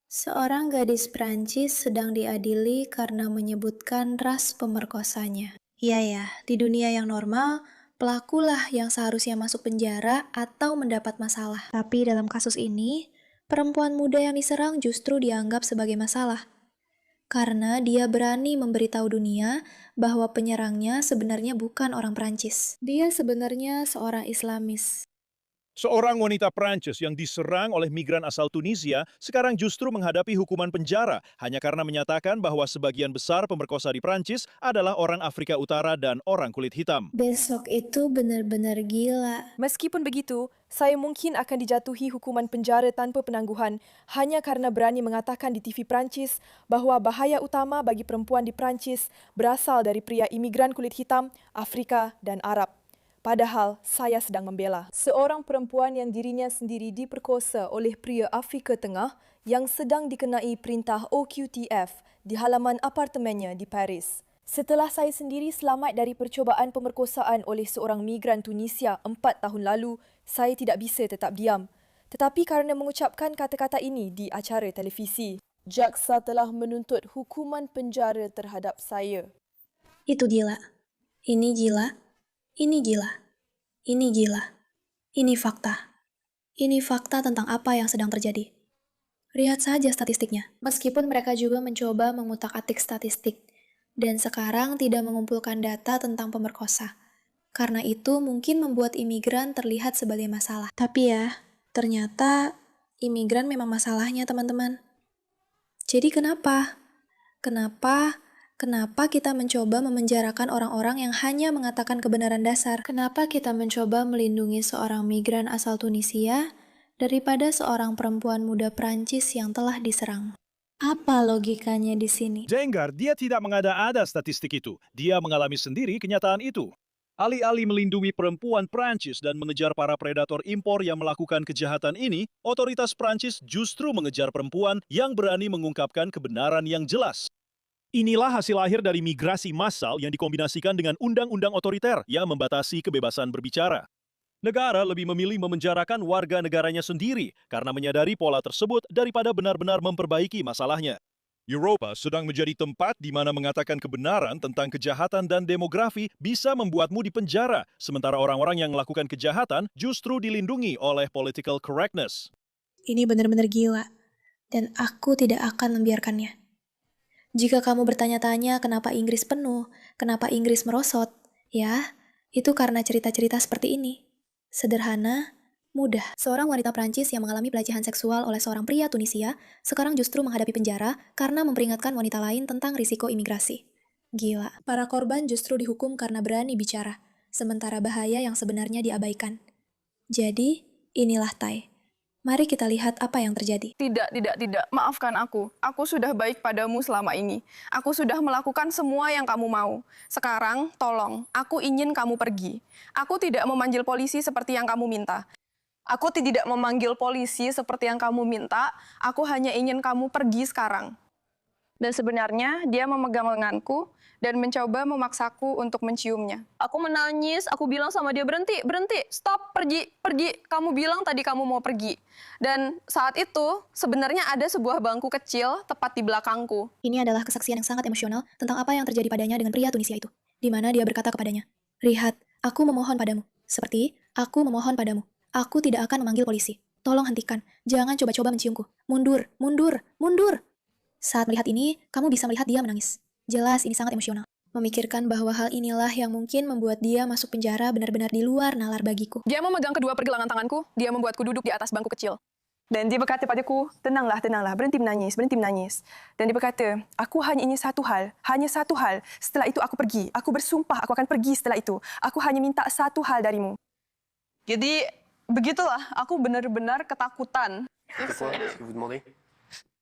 Seorang gadis Prancis sedang diadili karena menyebutkan ras pemerkosanya. Iya ya, di dunia yang normal, pelakulah yang seharusnya masuk penjara atau mendapat masalah. Tapi dalam kasus ini, perempuan muda yang diserang justru dianggap sebagai masalah. Karena dia berani memberitahu dunia bahwa penyerangnya sebenarnya bukan orang Prancis. Dia sebenarnya seorang Islamis. Seorang wanita Prancis yang diserang oleh migran asal Tunisia sekarang justru menghadapi hukuman penjara hanya karena menyatakan bahwa sebagian besar pemerkosa di Prancis adalah orang Afrika Utara dan orang kulit hitam. Besok itu benar-benar gila. Meskipun begitu, saya mungkin akan dijatuhi hukuman penjara tanpa penangguhan hanya karena berani mengatakan di TV Prancis bahawa bahaya utama bagi perempuan di Prancis berasal dari pria imigran kulit hitam, Afrika dan Arab. Padahal saya sedang membela seorang perempuan yang dirinya sendiri diperkosa oleh pria Afrika Tengah yang sedang dikenai perintah OQTF di halaman apartemennya di Paris. Setelah saya sendiri selamat dari percubaan pemerkosaan oleh seorang migran Tunisia 4 tahun lalu, saya tidak bisa tetap diam. Tetapi kerana mengucapkan kata-kata ini di acara televisi, jaksa telah menuntut hukuman penjara terhadap saya. Itu gila. Ini gila. Ini gila. Ini gila. Ini fakta. Ini fakta tentang apa yang sedang terjadi. Lihat saja statistiknya. Meskipun mereka juga mencoba mengutak-atik statistik, dan sekarang tidak mengumpulkan data tentang pemerkosa. Karena itu mungkin membuat imigran terlihat sebagai masalah. Tapi ya, ternyata imigran memang masalahnya, teman-teman. Jadi kenapa? Kenapa kita mencoba memenjarakan orang-orang yang hanya mengatakan kebenaran dasar? Kenapa kita mencoba melindungi seorang migran asal Tunisia daripada seorang perempuan muda Prancis yang telah diserang? Apa logikanya di sini? Jenggar, dia tidak mengada-ada statistik itu. Dia mengalami sendiri kenyataan itu. Alih-alih melindungi perempuan Prancis dan mengejar para predator impor yang melakukan kejahatan ini, otoritas Prancis justru mengejar perempuan yang berani mengungkapkan kebenaran yang jelas. Inilah hasil akhir dari migrasi massal yang dikombinasikan dengan undang-undang otoriter yang membatasi kebebasan berbicara. Negara lebih memilih memenjarakan warga negaranya sendiri karena menyadari pola tersebut daripada benar-benar memperbaiki masalahnya. Eropa sedang menjadi tempat di mana mengatakan kebenaran tentang kejahatan dan demografi bisa membuatmu dipenjara, sementara orang-orang yang melakukan kejahatan justru dilindungi oleh political correctness. Ini benar-benar gila, dan aku tidak akan membiarkannya. Jika kamu bertanya-tanya kenapa Inggris penuh, kenapa Inggris merosot, ya, itu karena cerita-cerita seperti ini. Sederhana, mudah. Seorang wanita Prancis yang mengalami pelecehan seksual oleh seorang pria Tunisia sekarang justru menghadapi penjara karena memperingatkan wanita lain tentang risiko imigrasi. Gila, para korban justru dihukum karena berani bicara, sementara bahaya yang sebenarnya diabaikan. Jadi, inilah Thai. Mari kita lihat apa yang terjadi. Tidak. Maafkan aku. Aku sudah baik padamu selama ini. Aku sudah melakukan semua yang kamu mau. Sekarang, tolong, aku ingin kamu pergi. Aku tidak memanggil polisi seperti yang kamu minta. Aku tidak memanggil polisi seperti yang kamu minta. Aku hanya ingin kamu pergi sekarang. Dan sebenarnya dia memegang lenganku dan mencoba memaksaku untuk menciumnya. Aku menangis, aku bilang sama dia, berhenti, stop, pergi. Kamu bilang tadi kamu mau pergi. Dan saat itu sebenarnya ada sebuah bangku kecil tepat di belakangku. Ini adalah kesaksian yang sangat emosional tentang apa yang terjadi padanya dengan pria Tunisia itu, di mana dia berkata kepadanya, "Lihat, aku memohon padamu, seperti aku memohon padamu. Aku tidak akan memanggil polisi. Tolong hentikan, jangan coba-coba menciumku. Mundur, mundur, mundur." Saat melihat ini, kamu bisa melihat dia menangis. Jelas ini sangat emosional. Memikirkan bahwa hal inilah yang mungkin membuat dia masuk penjara benar-benar di luar nalar bagiku. Dia memegang kedua pergelangan tanganku, dia membuatku duduk di atas bangku kecil. Dan dia berkata padaku, tenanglah, berhenti menangis. Dan dia berkata, aku hanya ingin satu hal. Setelah itu aku pergi. Aku bersumpah aku akan pergi setelah itu. Aku hanya minta satu hal darimu. Jadi, begitulah, aku benar-benar ketakutan.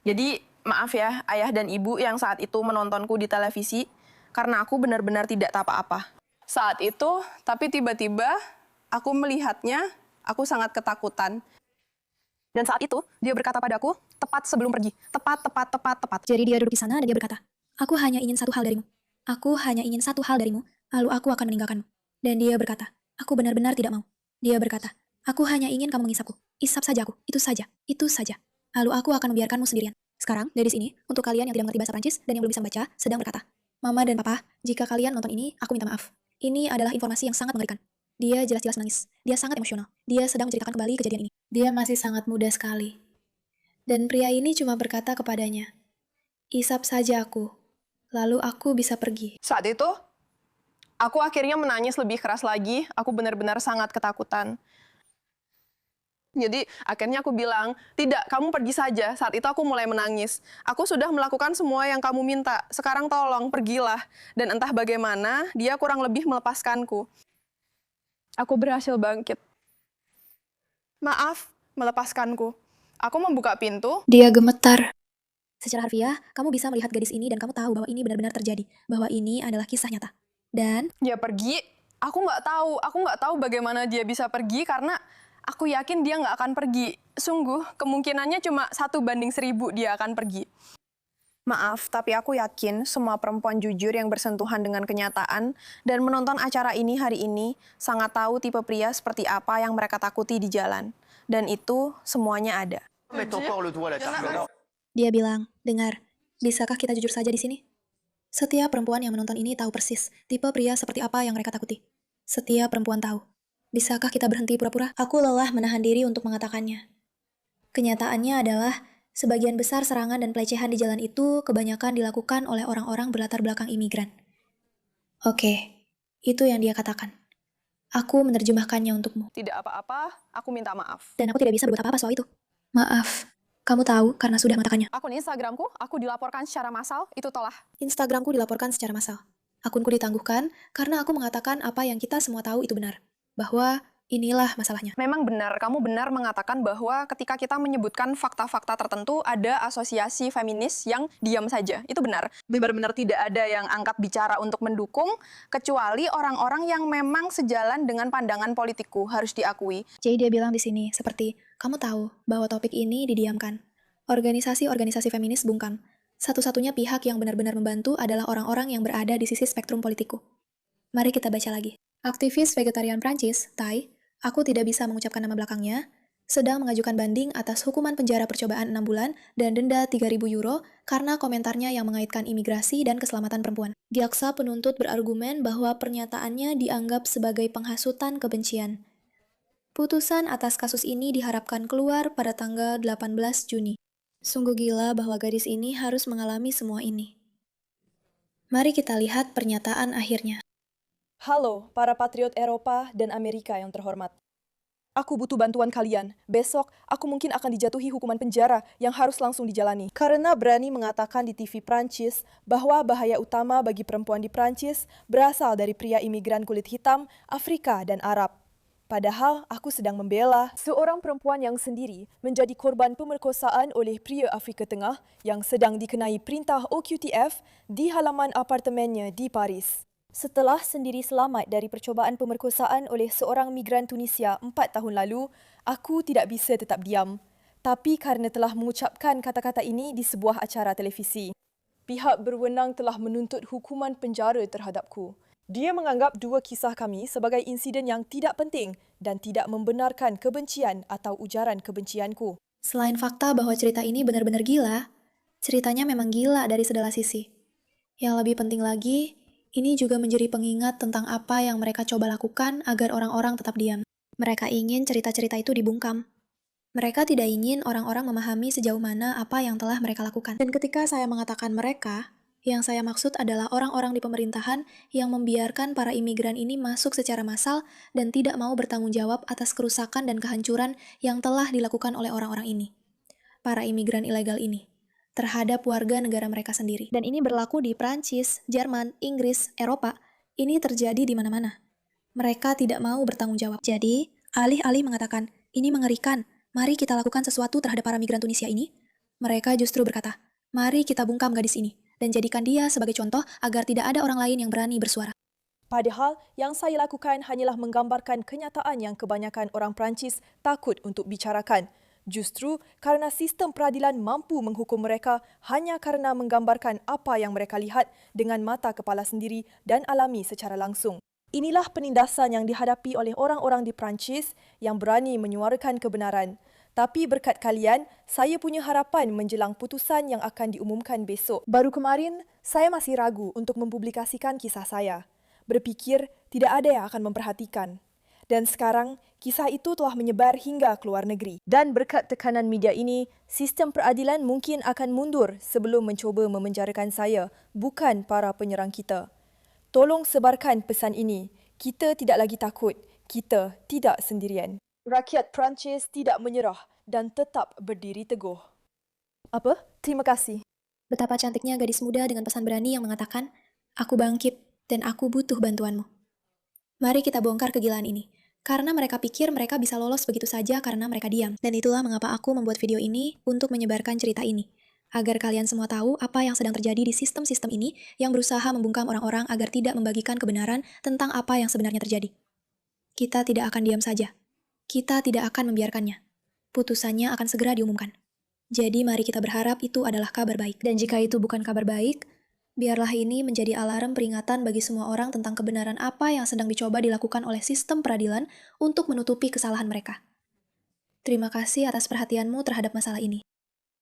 Jadi, maaf ya, ayah dan ibu yang saat itu menontonku di televisi, karena aku benar-benar tidak tahu apa-apa. Saat itu, tapi tiba-tiba, aku melihatnya, aku sangat ketakutan. Dan saat itu, dia berkata padaku, tepat sebelum pergi. Tepat. Jadi dia duduk di sana dan dia berkata, "Aku hanya ingin satu hal darimu. Aku hanya ingin satu hal darimu, lalu aku akan meninggalkanmu." Dan dia berkata, "Aku benar-benar tidak mau." Dia berkata, "Aku hanya ingin kamu mengisapku. Isap saja aku, itu saja. Lalu aku akan membiarkanmu sendirian." Sekarang, gadis ini, untuk kalian yang tidak mengerti bahasa Prancis dan yang belum bisa membaca, sedang berkata, Mama dan Papa, jika kalian nonton ini, aku minta maaf. Ini adalah informasi yang sangat mengerikan. Dia jelas-jelas menangis. Dia sangat emosional. Dia sedang menceritakan kembali kejadian ini. Dia masih sangat muda sekali. Dan pria ini cuma berkata kepadanya, Isap saja aku, lalu aku bisa pergi. Saat itu, aku akhirnya menangis lebih keras lagi. Aku benar-benar sangat ketakutan. Jadi akhirnya aku bilang, tidak, kamu pergi saja. Saat itu aku mulai menangis. Aku sudah melakukan semua yang kamu minta. Sekarang tolong, pergilah. Dan entah bagaimana, dia kurang lebih melepaskanku. Aku berhasil bangkit. Maaf, melepaskanku. Aku membuka pintu. Dia gemetar. Secara harfiah, kamu bisa melihat gadis ini dan kamu tahu bahwa ini benar-benar terjadi. Bahwa ini adalah kisah nyata. Dan Dia pergi. Aku nggak tahu bagaimana dia bisa pergi karena aku yakin dia nggak akan pergi. Sungguh, kemungkinannya cuma 1:1000 dia akan pergi. Maaf, tapi aku yakin semua perempuan jujur yang bersentuhan dengan kenyataan dan menonton acara ini hari ini sangat tahu tipe pria seperti apa yang mereka takuti di jalan. Dan itu semuanya ada. dia bilang, dengar, bisakah kita jujur saja di sini? Setiap perempuan yang menonton ini tahu persis tipe pria seperti apa yang mereka takuti. Setiap perempuan tahu. Bisakah kita berhenti pura-pura? Aku lelah menahan diri untuk mengatakannya. Kenyataannya adalah, sebagian besar serangan dan pelecehan di jalan itu kebanyakan dilakukan oleh orang-orang berlatar belakang imigran. Oke, itu yang dia katakan. Aku menerjemahkannya untukmu. Tidak apa-apa, aku minta maaf. Dan aku tidak bisa berbuat apa-apa soal itu. Maaf, kamu tahu karena sudah mengatakannya. Akun Instagramku, aku dilaporkan secara massal, itu tolak. Instagramku dilaporkan secara massal. Akunku ditangguhkan karena aku mengatakan apa yang kita semua tahu itu benar. Bahwa inilah masalahnya. Memang benar, kamu benar mengatakan bahwa ketika kita menyebutkan fakta-fakta tertentu, ada asosiasi feminis yang diam saja. Itu benar. Benar-benar tidak ada yang angkat bicara untuk mendukung, kecuali orang-orang yang memang sejalan dengan pandangan politikku, harus diakui. Jadi dia bilang di sini, seperti, kamu tahu bahwa topik ini didiamkan. Organisasi-organisasi feminis bungkam. Satu-satunya pihak yang benar-benar membantu adalah orang-orang yang berada di sisi spektrum politikku. Mari kita baca lagi. Aktivis vegetarian Prancis, Tai, aku tidak bisa mengucapkan nama belakangnya, sedang mengajukan banding atas hukuman penjara percobaan 6 bulan dan denda 3.000 euro karena komentarnya yang mengaitkan imigrasi dan keselamatan perempuan. Jaksa penuntut berargumen bahwa pernyataannya dianggap sebagai penghasutan kebencian. Putusan atas kasus ini diharapkan keluar pada tanggal 18 Juni. Sungguh gila bahwa gadis ini harus mengalami semua ini. Mari kita lihat pernyataan akhirnya. Halo, para patriot Eropa dan Amerika yang terhormat. Aku butuh bantuan kalian. Besok, aku mungkin akan dijatuhi hukuman penjara yang harus langsung dijalani. Karena berani mengatakan di TV Prancis bahwa bahaya utama bagi perempuan di Prancis berasal dari pria imigran kulit hitam, Afrika, dan Arab. Padahal aku sedang membela seorang perempuan yang sendiri menjadi korban pemerkosaan oleh pria Afrika Tengah yang sedang dikenai perintah OQTF di halaman apartemennya di Paris. Setelah sendiri selamat dari percobaan pemerkosaan oleh seorang migran Tunisia 4 tahun lalu, aku tidak bisa tetap diam. Tapi kerana telah mengucapkan kata-kata ini di sebuah acara televisi, pihak berwenang telah menuntut hukuman penjara terhadapku. Dia menganggap dua kisah kami sebagai insiden yang tidak penting dan tidak membenarkan kebencian atau ujaran kebencianku. Selain fakta bahwa cerita ini benar-benar gila, ceritanya memang gila dari segala sisi. Yang lebih penting lagi, ini juga menjadi pengingat tentang apa yang mereka coba lakukan agar orang-orang tetap diam. Mereka ingin cerita-cerita itu dibungkam. Mereka tidak ingin orang-orang memahami sejauh mana apa yang telah mereka lakukan. Dan ketika saya mengatakan mereka, yang saya maksud adalah orang-orang di pemerintahan yang membiarkan para imigran ini masuk secara massal dan tidak mau bertanggung jawab atas kerusakan dan kehancuran yang telah dilakukan oleh orang-orang ini. Para imigran ilegal ini, terhadap warga negara mereka sendiri. Dan ini berlaku di Prancis, Jerman, Inggris, Eropa. Ini terjadi di mana-mana. Mereka tidak mau bertanggung jawab. Jadi, alih-alih mengatakan, ini mengerikan, mari kita lakukan sesuatu terhadap para migran Tunisia ini, mereka justru berkata, mari kita bungkam gadis ini, dan jadikan dia sebagai contoh agar tidak ada orang lain yang berani bersuara. Padahal, yang saya lakukan hanyalah menggambarkan kenyataan yang kebanyakan orang Perancis takut untuk bicarakan. Justru kerana sistem peradilan mampu menghukum mereka hanya kerana menggambarkan apa yang mereka lihat dengan mata kepala sendiri dan alami secara langsung. Inilah penindasan yang dihadapi oleh orang-orang di Perancis yang berani menyuarakan kebenaran. Tapi berkat kalian, saya punya harapan menjelang putusan yang akan diumumkan besok. Baru kemarin, saya masih ragu untuk mempublikasikan kisah saya. Berpikir tidak ada yang akan memperhatikan. Dan sekarang, kisah itu telah menyebar hingga ke luar negeri. Dan berkat tekanan media ini, sistem peradilan mungkin akan mundur sebelum mencuba memenjarakan saya, bukan para penyerang kita. Tolong sebarkan pesan ini. Kita tidak lagi takut. Kita tidak sendirian. Rakyat Perancis tidak menyerah dan tetap berdiri teguh. Apa? Terima kasih. Betapa cantiknya gadis muda dengan pesan berani yang mengatakan, "Aku bangkit dan aku butuh bantuanmu." Mari kita bongkar kegilaan ini. Karena mereka pikir mereka bisa lolos begitu saja karena mereka diam. Dan itulah mengapa aku membuat video ini untuk menyebarkan cerita ini. Agar kalian semua tahu apa yang sedang terjadi di sistem-sistem ini yang berusaha membungkam orang-orang agar tidak membagikan kebenaran tentang apa yang sebenarnya terjadi. Kita tidak akan diam saja. Kita tidak akan membiarkannya. Putusannya akan segera diumumkan. Jadi mari kita berharap itu adalah kabar baik. Dan jika itu bukan kabar baik, biarlah ini menjadi alarm peringatan bagi semua orang tentang kebenaran apa yang sedang dicoba dilakukan oleh sistem peradilan untuk menutupi kesalahan mereka. Terima kasih atas perhatianmu terhadap masalah ini.